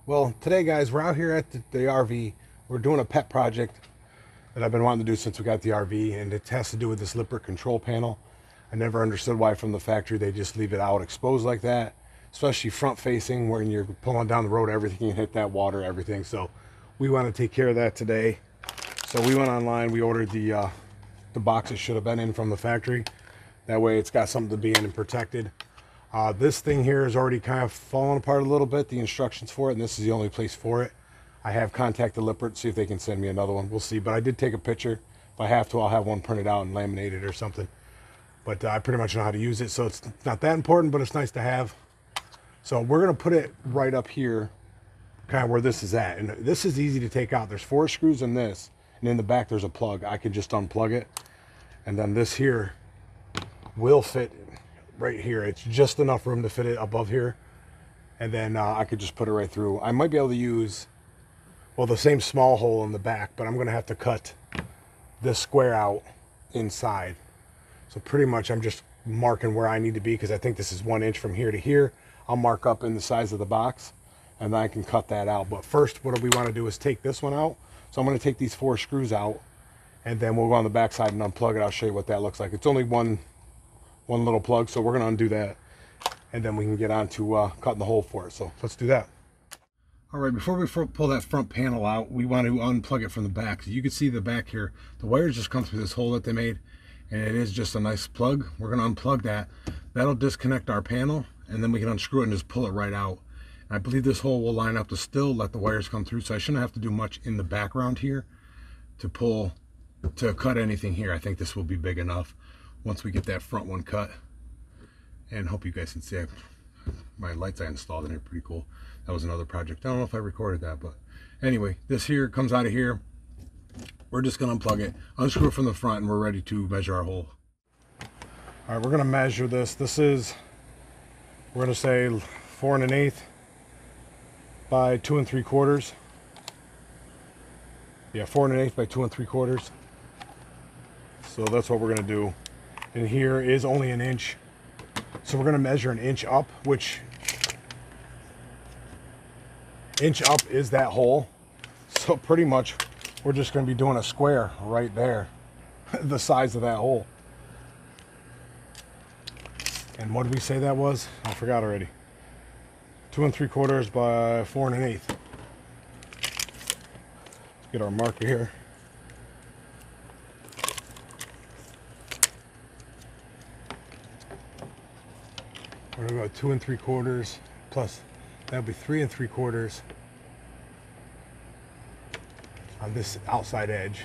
Well, today, guys, we're out here at the RV. We're doing a pet project that I've been wanting to do since we got the RV, and it has to do with this Lippert control panel. I never understood why from the factory they just leave it out exposed like that, especially front facing when you're pulling down the road, everything can hit that water, everything. So we want to take care of that today. So we went online, we ordered the box it should have been in from the factory. That way it's got something to be in and protected. This thing here is already kind of falling apart a little bit, the instructions for it, and this is the only place for it. I have contacted Lippert, see if they can send me another one. We'll see, but I did take a picture. If I have to, I'll have one printed out and laminated or something. But I pretty much know how to use it, so it's not that important, but it's nice to have. So we're going to put it right up here, kind of where this is at. And this is easy to take out. There's 4 screws in this, and in the back there's a plug. I can just unplug it. And then this here will fit right here. It's just enough room to fit it above here. And then I could just put it right through. I might be able to use, well, the same small hole in the back, but I'm going to have to cut this square out inside. So pretty much I'm just marking where I need to be, because I think this is 1 inch from here to here. I'll mark up in the size of the box, and then I can cut that out. But first, what we want to do is take this one out. So I'm going to take these 4 screws out, and then we'll go on the back side and unplug it. I'll show you what that looks like. It's only one little plug, so we're going to undo that, and then we can get on to cutting the hole for it. So let's do that. All right, before we pull that front panel out, we want to unplug it from the back. So you can see the back here, the wires just come through this hole that they made, and it is just a nice plug. We're going to unplug that. That'll disconnect our panel, and then we can unscrew it and just pull it right out. And I believe this hole will line up to still let the wires come through, so I shouldn't have to do much in the background here to cut anything here. I think this will be big enough once we get that front one cut. And hope you guys can see my lights I installed in here, pretty cool. That was another project. I don't know if I recorded that, but anyway, this here comes out of here. We're just going to unplug it, unscrew it from the front, and we're ready to measure our hole. All right, we're going to measure this. This is, we're going to say 4 1/8 by 2 3/4. Yeah, 4 1/8 by 2 3/4. So that's what we're going to do. And here is only 1 inch. So we're going to measure 1 inch up, which inch up is that hole. So pretty much we're just going to be doing a square right there, the size of that hole. And what did we say that was? I forgot already. 2 3/4 by 4 1/8. Let's get our marker here. We're going to go 2 3/4 plus, that'll be 3 3/4 on this outside edge.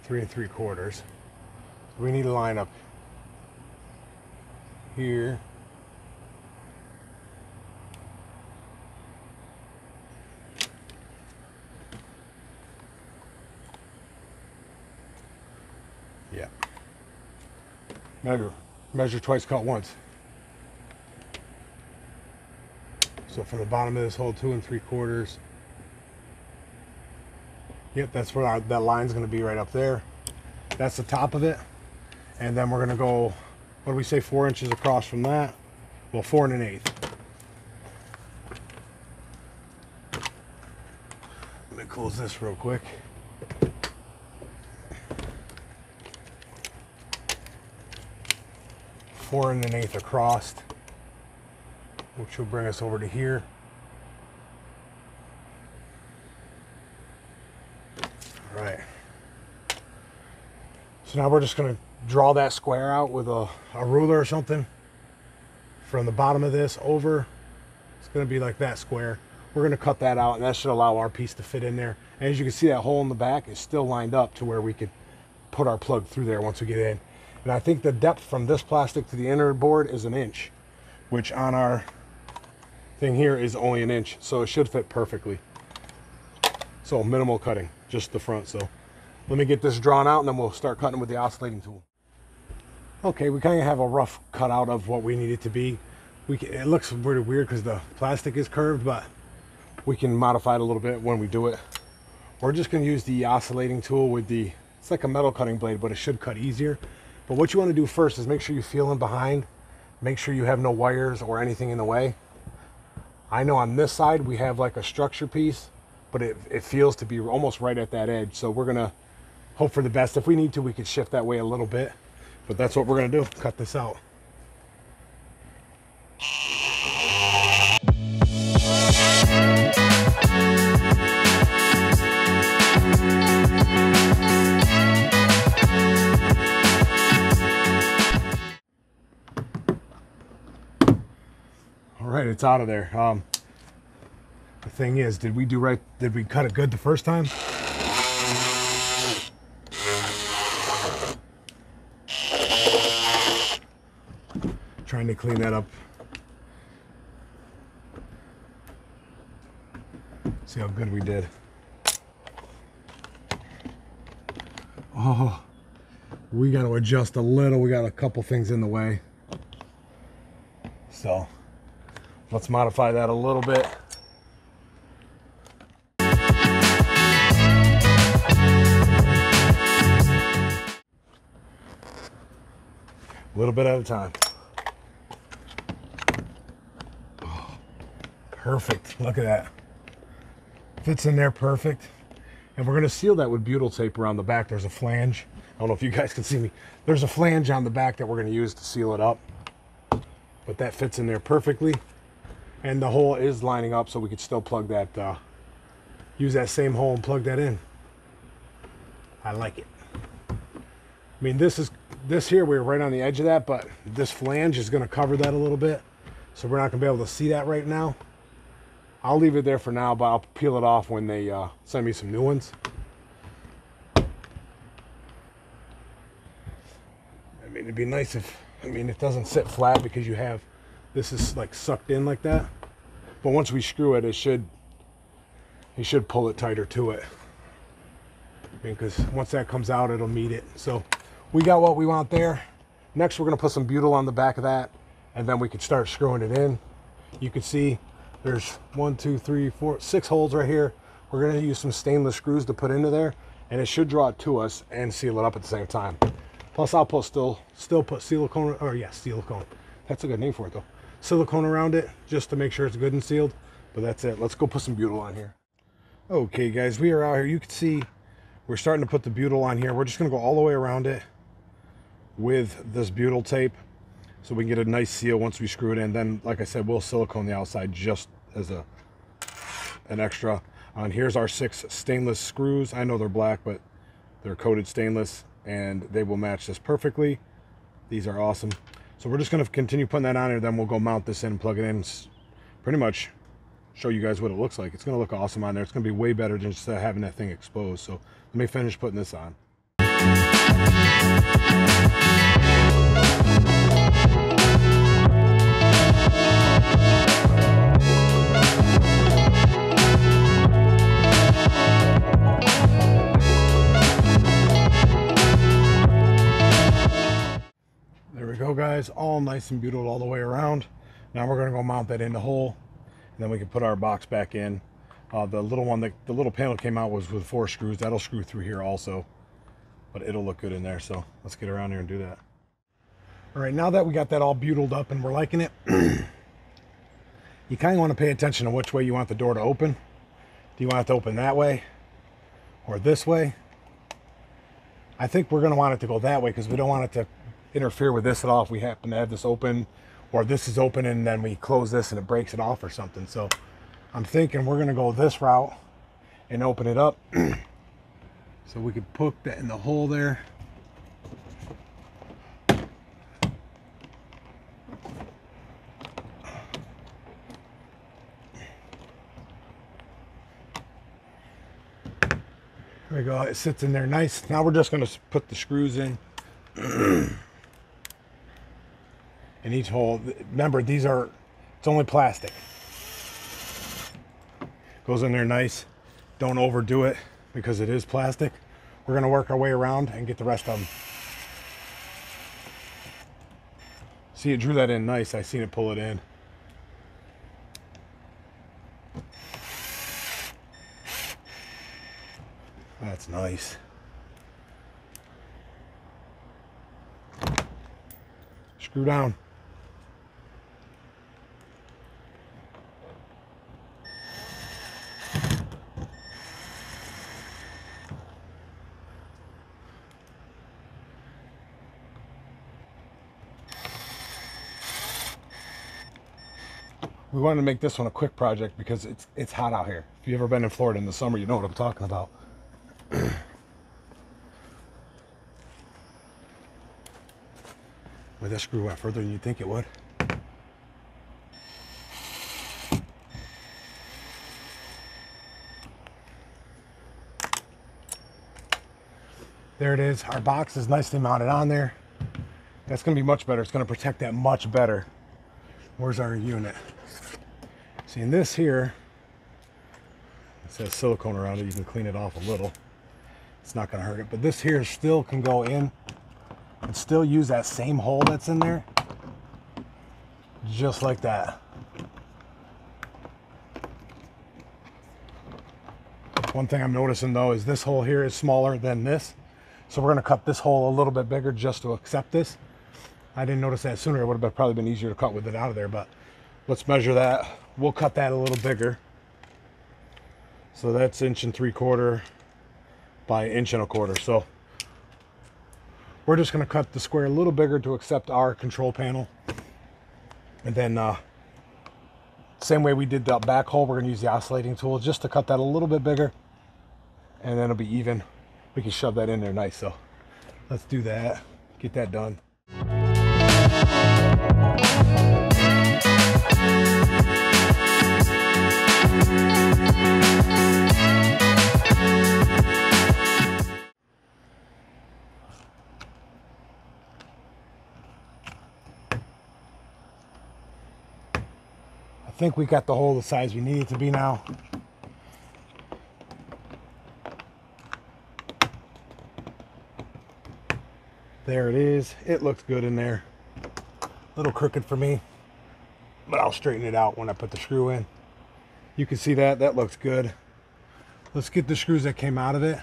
3 3/4. So we need to line up here. Yeah. Measure twice, cut once. So from the bottom of this hole, 2 3/4. Yep, that's where that line's going to be, right up there. That's the top of it. And then we're going to go, what do we say, 4 inches across from that? Well, 4 1/8. Let me close this real quick. Four and 1/8 across, which will bring us over to here. All right. So now we're just going to draw that square out with a ruler or something from the bottom of this over. It's going to be like that square. We're going to cut that out, and that should allow our piece to fit in there. And as you can see, that hole in the back is still lined up to where we could put our plug through there once we get in. And I think the depth from this plastic to the inner board is 1 inch, which on our thing here is only 1 inch, so it should fit perfectly. So minimal cutting, just the front. So let me get this drawn out, and then we'll start cutting with the oscillating tool. Okay, we kind of have a rough cutout of what we need it to be. It looks really weird because the plastic is curved, but we can modify it a little bit when we do it. We're just going to use the oscillating tool with it's like a metal cutting blade, but it should cut easier. But what you want to do first is make sure you feel in behind, make sure you have no wires or anything in the way. I know on this side we have like a structure piece, but it feels to be almost right at that edge. So we're gonna hope for the best. If we need to, we could shift that way a little bit, but that's what we're gonna do, cut this out. All right, it's out of there. The thing is, did we do right? Did we cut it good the first time? Trying to clean that up. See how good we did. Oh, we got to adjust a little. We got a couple things in the way. So let's modify that a little bit. A little bit at a time. Oh, perfect. Look at that. Fits in there perfect. And we're going to seal that with butyl tape around the back. There's a flange. I don't know if you guys can see me. There's a flange on the back that we're going to use to seal it up. But that fits in there perfectly. And the hole is lining up, so we could still plug that, use that same hole and plug that in. I like it. I mean, this here, we're right on the edge of that, but this flange is going to cover that a little bit. So we're not going to be able to see that right now. I'll leave it there for now, but I'll peel it off when they send me some new ones. I mean, it'd be nice if, it doesn't sit flat because you have, this is like sucked in like that. But once we screw it, you should pull it tighter to it. Because once that comes out, it'll meet it. So we got what we want there. Next, we're going to put some butyl on the back of that, and then we can start screwing it in. You can see there's 1, 2, 3, 4, 6 holes right here. We're going to use some stainless screws to put into there, and it should draw it to us and seal it up at the same time. Plus, I'll put still put silicone, or yeah, silicone. That's a good name for it though. Silicone around it just to make sure it's good and sealed. But that's it. Let's go put some butyl on here. Okay, guys, we are out here. You can see we're starting to put the butyl on here. We're just going to go all the way around it with this butyl tape, so we can get a nice seal once we screw it in. Then, like I said, we'll silicone the outside just as an extra. And here's our 6 stainless screws. I know they're black, but they're coated stainless, and they will match this perfectly. These are awesome. So we're just going to continue putting that on here. Then we'll go mount this in and plug it in. Pretty much show you guys what it looks like. It's going to look awesome on there. It's going to be way better than just having that thing exposed. So let me finish putting this on. There we go, guys, all nice and beautiful all the way around. Now we're going to go mount that in the hole, and then we can put our box back in. The little one, the little panel came out was with 4 screws. That'll screw through here also, but it'll look good in there. So let's get around here and do that. All right, now that we got that all butyled up and we're liking it, you kind of want to pay attention to which way you want the door to open. Do you want it to open that way or this way? I think we're going to want it to go that way because we don't want it to interfere with this at all if we happen to have this open, or this is open and then we close this and it breaks it off or something. So I'm thinking we're going to go this route and open it up so we can poke that in the hole there. There we go, it sits in there nice. Now we're just going to put the screws in. In each hole. Remember, it's only plastic. Goes in there nice. Don't overdo it because it is plastic. We're going to work our way around and get the rest of them. See, it drew that in nice. I seen it pull it in. That's nice. Screw down. we wanted to make this one a quick project because it's hot out here. If you've ever been in Florida in the summer, you know what I'm talking about. Well, that screw went further than you'd think it would. There it is. Our box is nicely mounted on there. That's going to be much better. It's going to protect that much better. Where's our unit? See, in this here, it says silicone around it. You can clean it off a little. It's not going to hurt it. But this here still can go in and still use that same hole that's in there. Just like that. One thing I'm noticing though is this hole here is smaller than this. So we're going to cut this hole a little bit bigger just to accept this. I didn't notice that sooner. It would have probably been easier to cut with it out of there, but let's measure that. We'll cut that a little bigger. So that's 1 3/4 by 1 1/4. So we're just going to cut the square a little bigger to accept our control panel. And then same way we did the back hole, we're going to use the oscillating tool just to cut that a little bit bigger. And then it'll be even. We can shove that in there nice. So let's do that. Get that done. I think we got the hole the size we need it to be now. There it is. It looks good in there. A little crooked for me, but I'll straighten it out when I put the screw in. You can see that. That looks good. Let's get the screws that came out of it.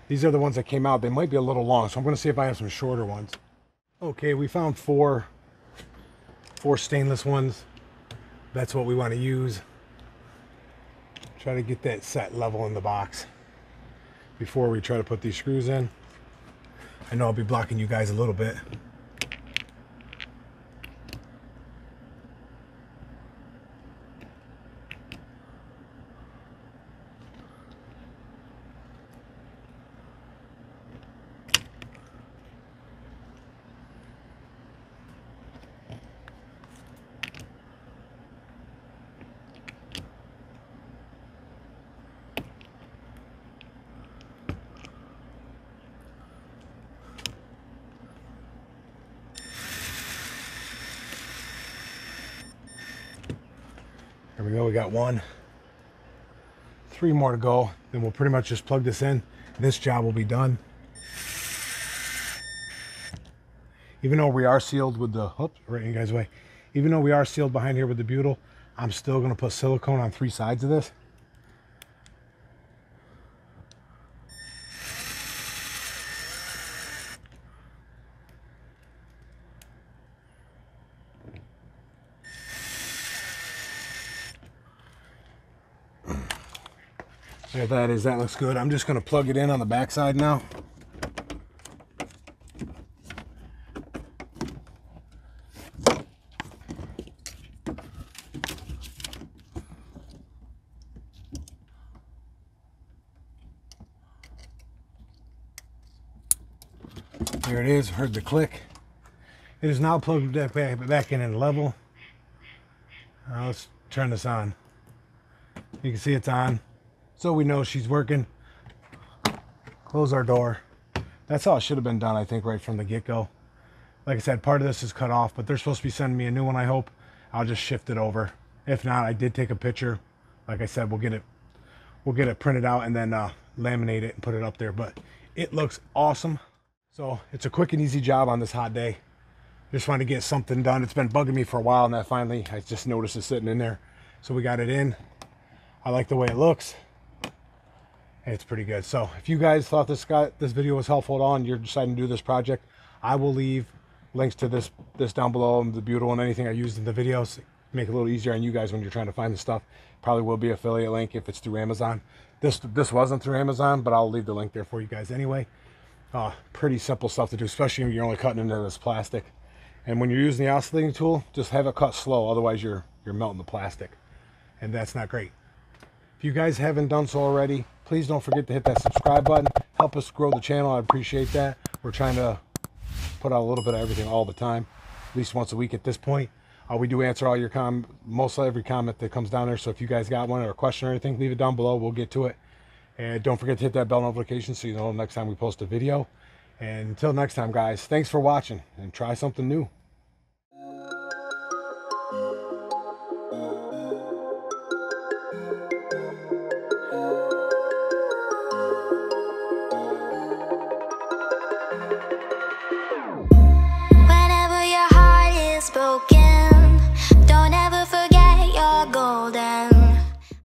These are the ones that came out. They might be a little long, so I'm going to see if I have some shorter ones. Okay, we found four stainless ones. That's what we want to use. Try to get that set level in the box before we try to put these screws in. I know I'll be blocking you guys a little bit. There we go, we got one. 3 more to go. Then we'll pretty much just plug this in. This job will be done. Even though we are sealed with the, oops, right in you guys' way. Even though we are sealed behind here with the butyl, I'm still gonna put silicone on 3 sides of this. There that is, that looks good. I'm just going to plug it in on the back side now. There it is, heard the click. It is now plugged back in and level. Let's turn this on. You can see it's on. So we know she's working. Close our door. That's how it should have been done, I think, right from the get-go. Like I said, part of this is cut off, but they're supposed to be sending me a new one, I hope. I'll just shift it over. If not, I did take a picture. Like I said, we'll get it printed out and then laminate it and put it up there. But it looks awesome. So it's a quick and easy job on this hot day. Just wanted to get something done. It's been bugging me for a while, and that finally I just noticed it sitting in there. So we got it in. I like the way it looks. It's pretty good. So if you guys thought this video was helpful at all and you're deciding to do this project, I will leave links to this down below, and the butyl and anything I used in the videos. Make it a little easier on you guys when you're trying to find the stuff. Probably will be affiliate link if it's through Amazon. This wasn't through Amazon, but I'll leave the link there for you guys anyway. Pretty simple stuff to do, especially when you're only cutting into this plastic. And when you're using the oscillating tool, just have it cut slow, otherwise your you're melting the plastic, and that's not great. If you guys haven't done so already, please don't forget to hit that subscribe button. Help us grow the channel. I appreciate that. We're trying to put out a little bit of everything all the time, at least once a week at this point. We do answer all your most every comment that comes down there. So if you guys got one or a question or anything, leave it down below. We'll get to it. And don't forget to hit that bell notification so you know next time we post a video. And until next time, guys, thanks for watching, and try something new.